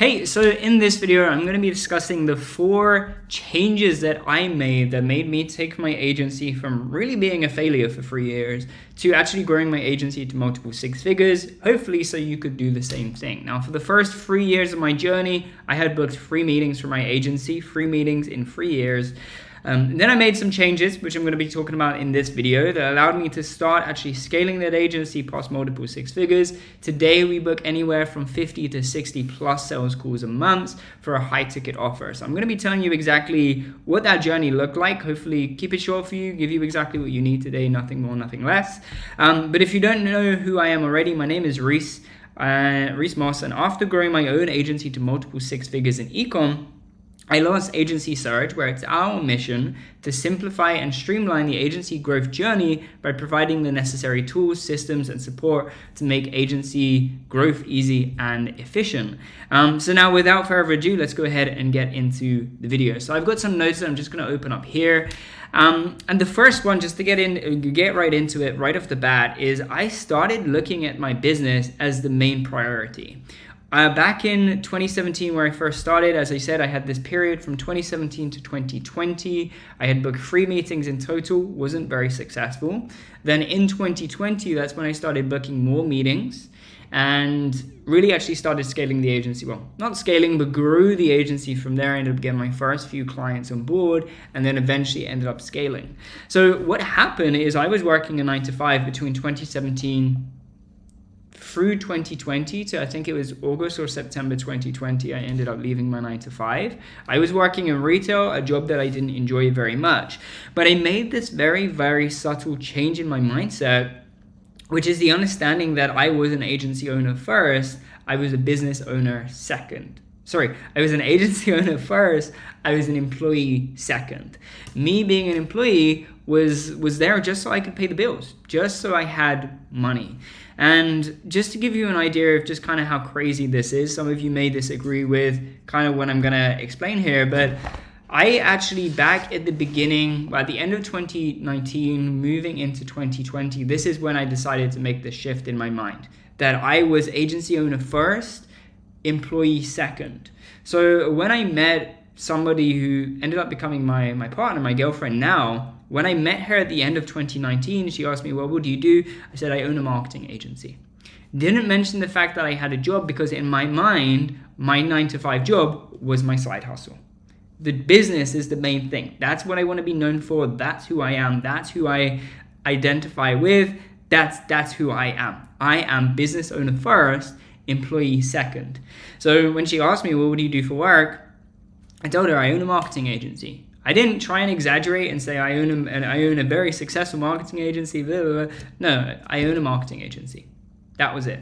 Hey, so in this video, I'm going to be discussing the 4 changes that I made that made me take my agency from really being a failure for 3 years to actually growing my agency to multiple 6 figures, hopefully so you could do the same thing. Now, for the first 3 years of my journey, I had booked 3 meetings for my agency, 3 meetings in 3 years. Then I made some changes, which I'm going to be talking about in this video, that allowed me to start actually scaling that agency past multiple 6 figures. Today, we book anywhere from 50 to 60 plus sales calls a month for a high ticket offer. So I'm going to be telling you exactly what that journey looked like. Hopefully keep it short for you, give you exactly what you need today, nothing more, nothing less. But if you don't know who I am already, my name is Reece, Reece Moss, and after growing my own agency to multiple 6 figures in ecom, I launched Agency Surge, where it's our mission to simplify and streamline the agency growth journey by providing the necessary tools, systems, and support to make agency growth easy and efficient. So now, without further ado, let's go ahead and get into the video. So I've got some notes that I'm just going to open up here. And the first one, just to get right into it right off the bat, is I started looking at my business as the main priority. Back in 2017, where I first started, as I said, I had this period from 2017 to 2020. I had booked 3 meetings in total, wasn't very successful. Then in 2020, that's when I started booking more meetings and really actually started scaling the agency. Well, not scaling, but grew the agency from there. I ended up getting my first few clients on board and then eventually ended up scaling. So what happened is I was working a 9-to-5 between 2017 through 2020 to I think it was August or September 2020, I ended up leaving my 9-to-5. I was working in retail, a job that I didn't enjoy very much. But I made this very, very subtle change in my mindset, which is the understanding that I was an agency owner first, I was a business owner second. Sorry, I was an agency owner first, I was an employee second. Me being an employee was there just so I could pay the bills, just so I had money. And just to give you an idea of just kind of how crazy this is, some of you may disagree with kind of what I'm going to explain here, but I actually, back at the beginning, at the end of 2019, moving into 2020, this is when I decided to make the shift in my mind, that I was agency owner first, employee second. So when I met somebody who ended up becoming my partner, my girlfriend now, when I met her at the end of 2019, she asked me, well, what do you do? I said, I own a marketing agency. Didn't mention the fact that I had a job because in my mind, my 9-to-5 job was my side hustle. The business is the main thing. That's what I want to be known for. That's who I am. That's who I identify with. That's who I am. I am business owner first, employee second. So when she asked me, well, what do you do for work? I told her I own a marketing agency. I didn't try and exaggerate and say I own a very successful marketing agency. Blah, blah, blah. No, I own a marketing agency. That was it.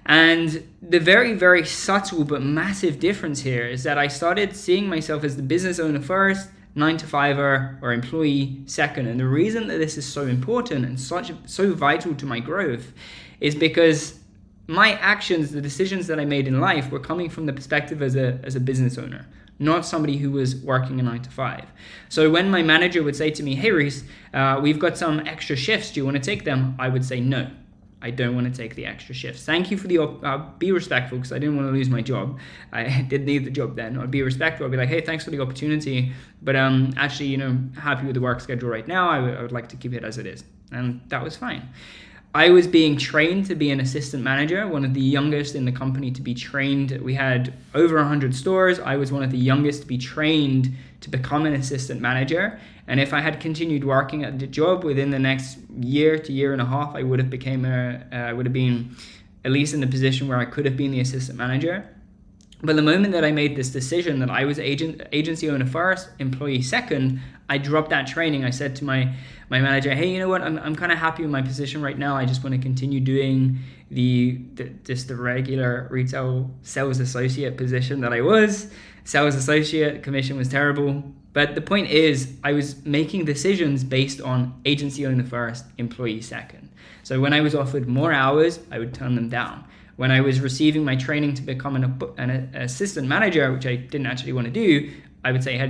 And the very, very subtle but massive difference here is that I started seeing myself as the business owner first, 9-to-5er or employee second. And the reason that this is so important and so vital to my growth is because my actions, the decisions that I made in life were coming from the perspective as a business owner, not somebody who was working a 9-to-5. So when my manager would say to me, hey Reece, we've got some extra shifts, do you want to take them? I would say, no, I don't want to take the extra shifts. Thank you for be respectful because I didn't want to lose my job. I did need the job then. I'd be respectful. I'd be like, hey, thanks for the opportunity, but actually, happy with the work schedule right now. I would like to keep it as it is. And that was fine. I was being trained to be an assistant manager, one of the youngest in the company to be trained. We had over 100 stores. I was one of the youngest to be trained to become an assistant manager. And if I had continued working at the job within the next year to year and a half, I would have been at least in the position where I could have been the assistant manager. But the moment that I made this decision that I was agency owner first, employee second, I dropped that training. I said to my manager, hey, you know what? I'm kind of happy with my position right now. I just want to continue doing the regular retail sales associate position that I was. Sales associate, commission was terrible. But the point is, I was making decisions based on agency owner first, employee second. So when I was offered more hours, I would turn them down. When I was receiving my training to become an assistant manager, which I didn't actually want to do, I would say, I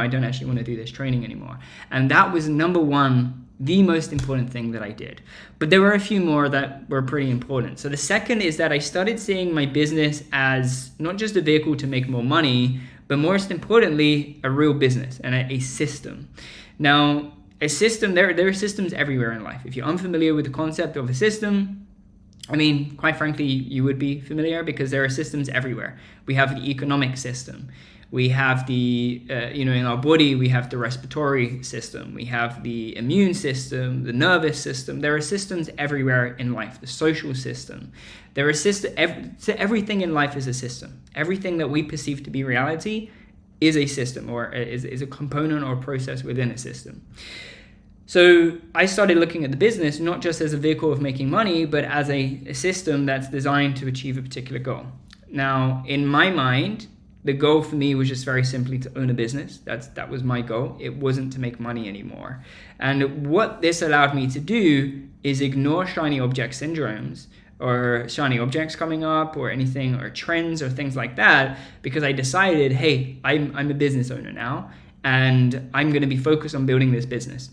don't actually want to do this training anymore. And that was number one the most important thing that I did. But there were a few more that were pretty important. So the second is that I started seeing my business as not just a vehicle to make more money, but most importantly, a real business and a system. Now, a system, there are systems everywhere in life. If you're unfamiliar with the concept of a system, I mean, quite frankly, you would be familiar because there are systems everywhere. We have the economic system. We have the, in our body, we have the respiratory system. We have the immune system, the nervous system. There are systems everywhere in life, the social system. There are everything in life is a system. Everything that we perceive to be reality is a system or is a component or process within a system. So I started looking at the business not just as a vehicle of making money, but as a system that's designed to achieve a particular goal. Now, in my mind, the goal for me was just very simply to own a business. That was my goal. It wasn't to make money anymore. And what this allowed me to do is ignore shiny object syndromes or shiny objects coming up or anything or trends or things like that, because I decided, hey, I'm a business owner now and I'm going to be focused on building this business.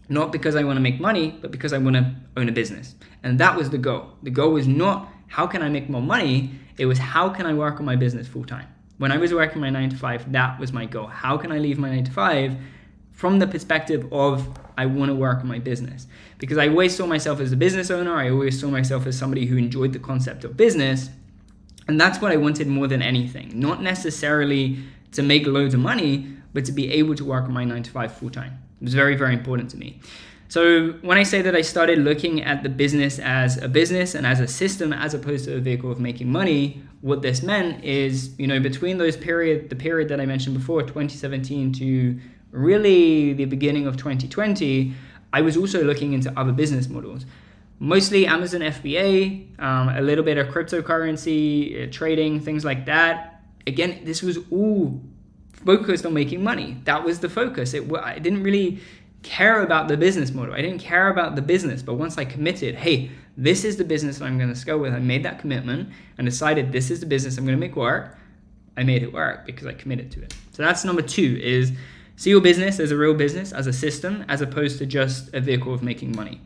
Not because I want to make money, but because I want to own a business. And that was the goal. The goal was not how can I make more money, it was how can I work on my business full time. When I was working my 9 to 5, that was my goal. How can I leave my 9 to 5 from the perspective of I want to work on my business? Because I always saw myself as a business owner. I always saw myself as somebody who enjoyed the concept of business. And that's what I wanted more than anything. Not necessarily to make loads of money, but to be able to work on my 9 to 5 full time. It was very, very important to me. So when I say that I started looking at the business as a business and as a system as opposed to a vehicle of making money, what this meant is, between the period that I mentioned before, 2017 to really the beginning of 2020, I was also looking into other business models. Mostly Amazon FBA, a little bit of cryptocurrency, trading, things like that. Again, this was all focused on making money. That was the focus. I didn't really care about the business model. I didn't care about the business, but once I committed, hey, this is the business that I'm going to scale with, I made that commitment and decided this is the business I'm going to make work, I made it work because I committed to it. So that's number 2, is see your business as a real business, as a system, as opposed to just a vehicle of making money.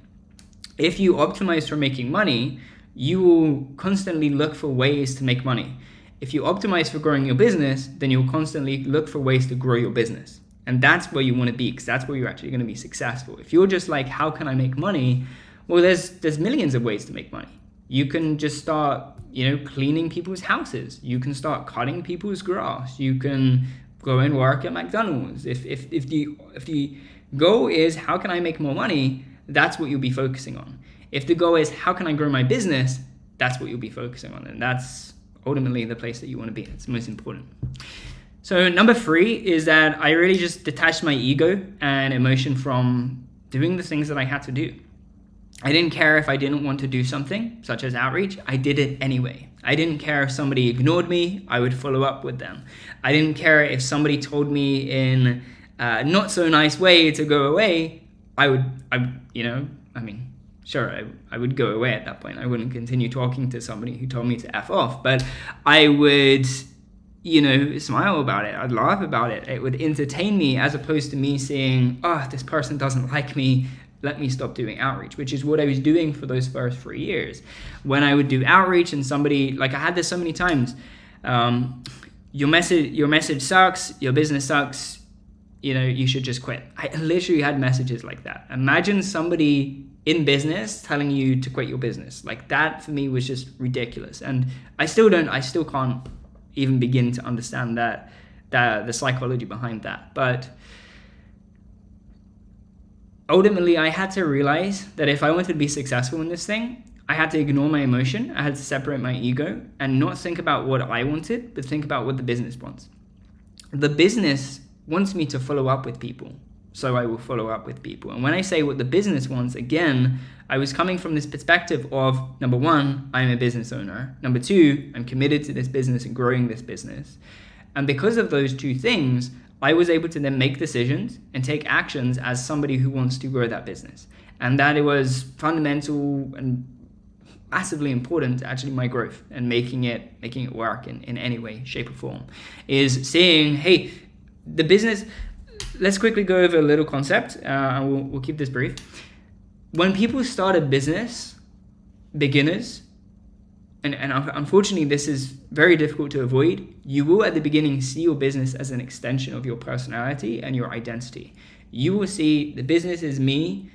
If you optimize for making money, you will constantly look for ways to make money. If you optimize for growing your business, then you'll constantly look for ways to grow your business. And that's where you want to be, because that's where you're actually going to be successful. If you're just like, how can I make money? Well, there's millions of ways to make money. You can just start, cleaning people's houses. You can start cutting people's grass. You can go and work at McDonald's. If the goal is how can I make more money, that's what you'll be focusing on. If the goal is how can I grow my business, that's what you'll be focusing on. And that's ultimately the place that you want to be. It's the most important. So number 3 is that I really just detached my ego and emotion from doing the things that I had to do. I didn't care if I didn't want to do something, such as outreach. I did it anyway. I didn't care if somebody ignored me. I would follow up with them. I didn't care if somebody told me in a not so nice way to go away. I would go away at that point. I wouldn't continue talking to somebody who told me to F off, but I would smile about it. I'd laugh about it. It would entertain me as opposed to me saying, this person doesn't like me, let me stop doing outreach, which is what I was doing for those first 3 years. When I would do outreach and somebody, I had this so many times, your message sucks, your business sucks, you should just quit. I literally had messages like that. Imagine somebody in business telling you to quit your business. That for me was just ridiculous. And I still can't even begin to understand that the psychology behind that. But ultimately, I had to realize that if I wanted to be successful in this thing, I had to ignore my emotion. I had to separate my ego and not think about what I wanted, but think about what the business wants. The business wants me to follow up with people, so I will follow up with people. And when I say what the business wants, again, I was coming from this perspective of, number 1, I'm a business owner. Number 2, I'm committed to this business and growing this business. And because of those 2 things, I was able to then make decisions and take actions as somebody who wants to grow that business. And that it was fundamental and massively important to actually my growth and making it work in any way, shape or form, is saying, hey, the business, let's quickly go over a little concept, and we'll keep this brief. When people start a business, beginners, and unfortunately this is very difficult to avoid, you will at the beginning see your business as an extension of your personality and your identity. You will see the business is me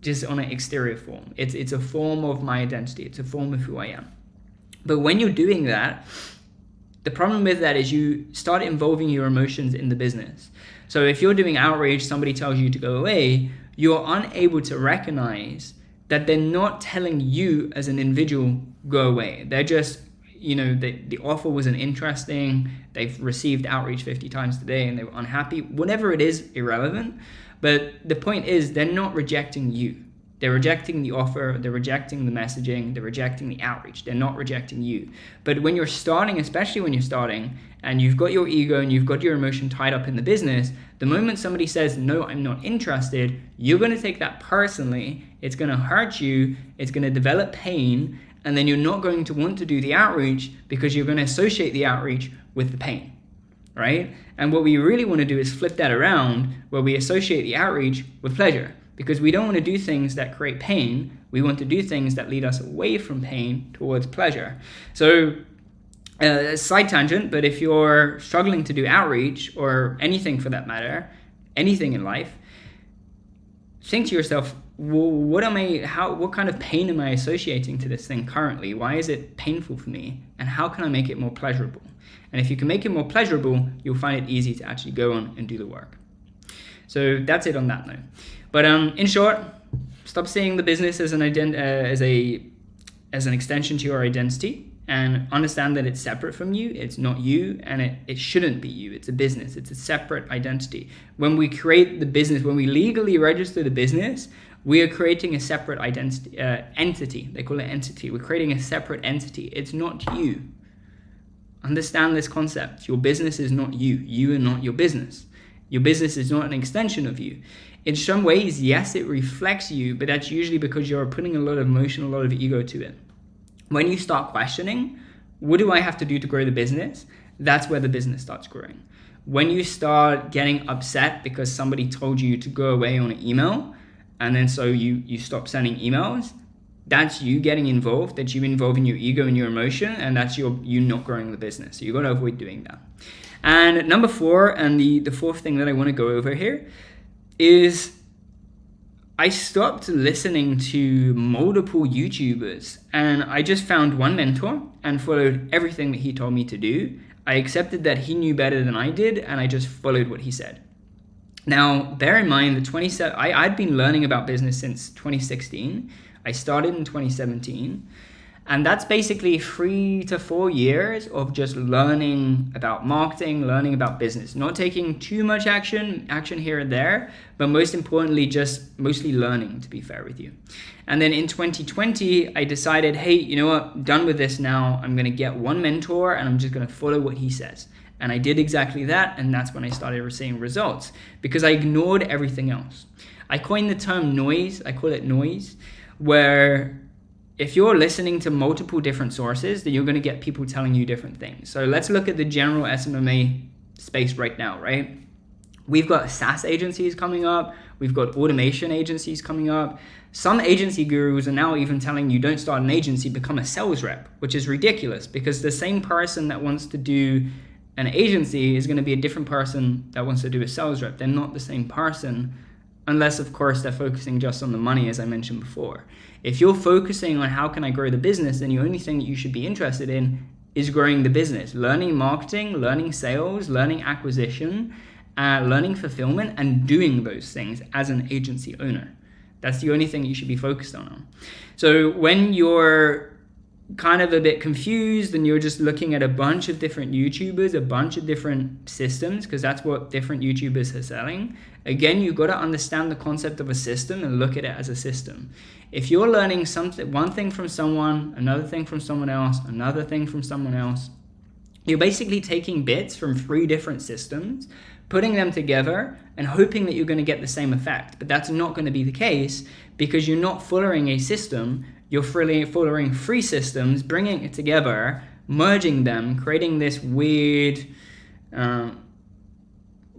just on an exterior form. It's a form of my identity. It's a form of who I am. But when you're doing that, the problem with that is you start involving your emotions in the business. So if you're doing outreach, somebody tells you to go away, you're unable to recognize that they're not telling you as an individual, go away. They're just, the offer wasn't interesting, they've received outreach 50 times today and they were unhappy. Whatever it is, irrelevant. But the point is, they're not rejecting you. They're rejecting the offer, they're rejecting the messaging, they're rejecting the outreach. They're not rejecting you. But when you're starting, especially when you're starting, and you've got your ego and you've got your emotion tied up in the business, the moment somebody says, no, I'm not interested, you're going to take that personally. It's going to hurt you. It's going to develop pain. And then you're not going to want to do the outreach because you're going to associate the outreach with the pain, right? And what we really want to do is flip that around, where we associate the outreach with pleasure. Because we don't want to do things that create pain. We want to do things that lead us away from pain towards pleasure. So, side tangent, but if you're struggling to do outreach, or anything for that matter, anything in life, think to yourself, well, what kind of pain am I associating to this thing currently? Why is it painful for me? And how can I make it more pleasurable? And if you can make it more pleasurable, you'll find it easy to actually go on and do the work. So that's it on that note. But in short, stop seeing the business as an extension to your identity, and understand that it's separate from you. It's not you, and it shouldn't be you. It's a business. It's a separate identity. When we create the business, when we legally register the business, we are creating a separate identity, entity. They call it entity. We're creating a separate entity. It's not you. Understand this concept. Your business is not you. You are not your business. Your business is not an extension of you. In some ways, yes, it reflects you, but that's usually because you're putting a lot of emotion, a lot of ego to it. When you start questioning, what do I have to do to grow the business? That's where the business starts growing. When you start getting upset because somebody told you to go away on an email, and then so you stop sending emails, that's you getting involved, that's you involving your ego and your emotion, and that's you not growing the business. So you got to avoid doing that. And number 4, and the fourth thing that I want to go over here, is I stopped listening to multiple YouTubers, and I just found one mentor and followed everything that he told me to do. I accepted that he knew better than I did, and I just followed what he said. Now, bear in mind that I'd been learning about business since 2016. I started in 2017. And that's basically 3 to 4 years of just learning about marketing, learning about business, not taking too much action here and there, but most importantly, just mostly learning, to be fair with you. And then in 2020, I decided, hey, you know what, I'm done with this now. I'm going to get one mentor and I'm just going to follow what he says. And I did exactly that. And that's when I started seeing results, because I ignored everything else. I coined the term noise. I call it noise, where if you're listening to multiple different sources, then you're going to get people telling you different things. So let's look at the general SMMA space right now, right? We've got SaaS agencies coming up. We've got automation agencies coming up. Some agency gurus are now even telling you don't start an agency, become a sales rep, which is ridiculous, because the same person that wants to do an agency is going to be a different person that wants to do a sales rep. They're not the same person, unless, of course, they're focusing just on the money, as I mentioned before. If you're focusing on how can I grow the business, then the only thing that you should be interested in is growing the business, learning marketing, learning sales, learning acquisition, learning fulfillment, and doing those things as an agency owner. That's the only thing you should be focused on. So when you're kind of a bit confused and you're just looking at a bunch of different YouTubers, a bunch of different systems, because that's what different YouTubers are selling, again, you've got to understand the concept of a system and look at it as a system. If you're learning one thing from someone, another thing from someone else, another thing from someone else, you're basically taking bits from 3 different systems, putting them together and hoping that you're going to get the same effect. But that's not going to be the case, because you're not following a system. You're following 3 systems, bringing it together, merging them, creating this weird,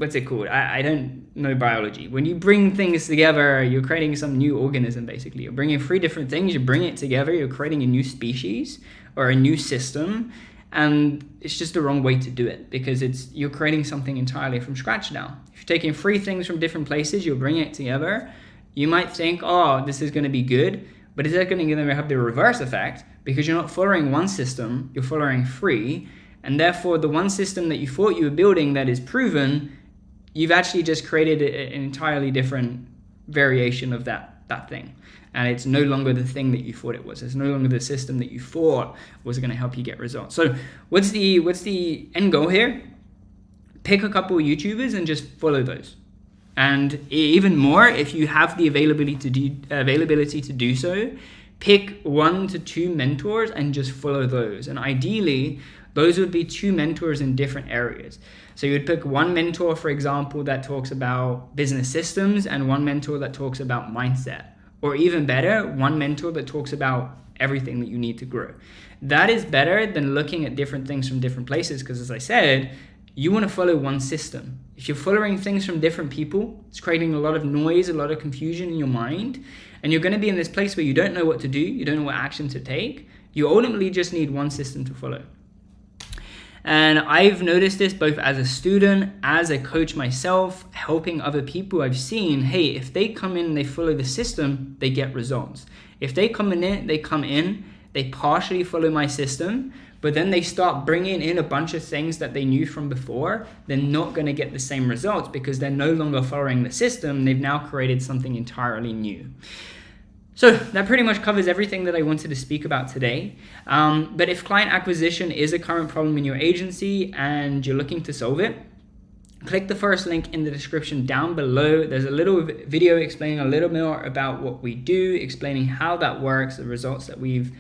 what's it called? I don't know biology. When you bring things together, you're creating some new organism, basically. You're bringing 3 different things, you bring it together, you're creating a new species or a new system, and it's just the wrong way to do it, because you're creating something entirely from scratch now. If you're taking 3 things from different places, you're bringing it together, you might think, oh, this is going to be good, but is that going to have the reverse effect? Because you're not following one system, you're following 3, and therefore the one system that you thought you were building that is proven, you've actually just created an entirely different variation of that thing. And it's no longer the thing that you thought it was. It's no longer the system that you thought was going to help you get results. So what's the end goal here? Pick a couple of YouTubers and just follow those. And even more, if you have the availability to do so, pick 1 to 2 mentors and just follow those. And ideally, those would be 2 mentors in different areas. So you would pick 1 mentor, for example, that talks about business systems, and 1 mentor that talks about mindset. Or even better, 1 mentor that talks about everything that you need to grow. That is better than looking at different things from different places, because as I said, you want to follow one system. If you're following things from different people, it's creating a lot of noise, a lot of confusion in your mind, and you're going to be in this place where you don't know what to do, you don't know what action to take. You ultimately just need one system to follow. And I've noticed this both as a student, as a coach myself, helping other people. I've seen, hey, if they come in and they follow the system, they get results. If they come in, they partially follow my system, but then they start bringing in a bunch of things that they knew from before, they're not going to get the same results because they're no longer following the system. They've now created something entirely new. So that pretty much covers everything that I wanted to speak about today. But if client acquisition is a current problem in your agency and you're looking to solve it, click the first link in the description down below. There's a little video explaining a little more about what we do, explaining how that works, the results that we've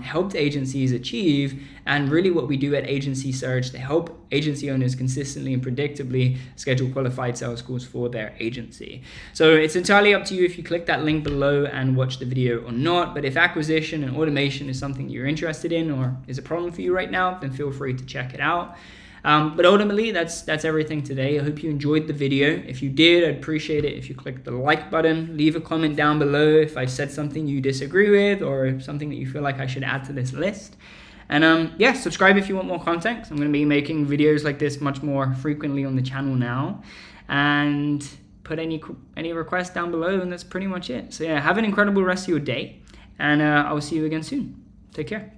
helped agencies achieve, and really what we do at Agency Surge to help agency owners consistently and predictably schedule qualified sales calls for their agency. So it's entirely up to you if you click that link below and watch the video or not. But if acquisition and automation is something you're interested in or is a problem for you right now, then feel free to check it out. But ultimately, that's everything today. I hope you enjoyed the video. If you did, I'd appreciate it if you click the like button. Leave a comment down below if I said something you disagree with or something that you feel like I should add to this list. And yeah, subscribe if you want more content. I'm going to be making videos like this much more frequently on the channel now. And put any requests down below, and that's pretty much it. So yeah, have an incredible rest of your day, and I'll see you again soon. Take care.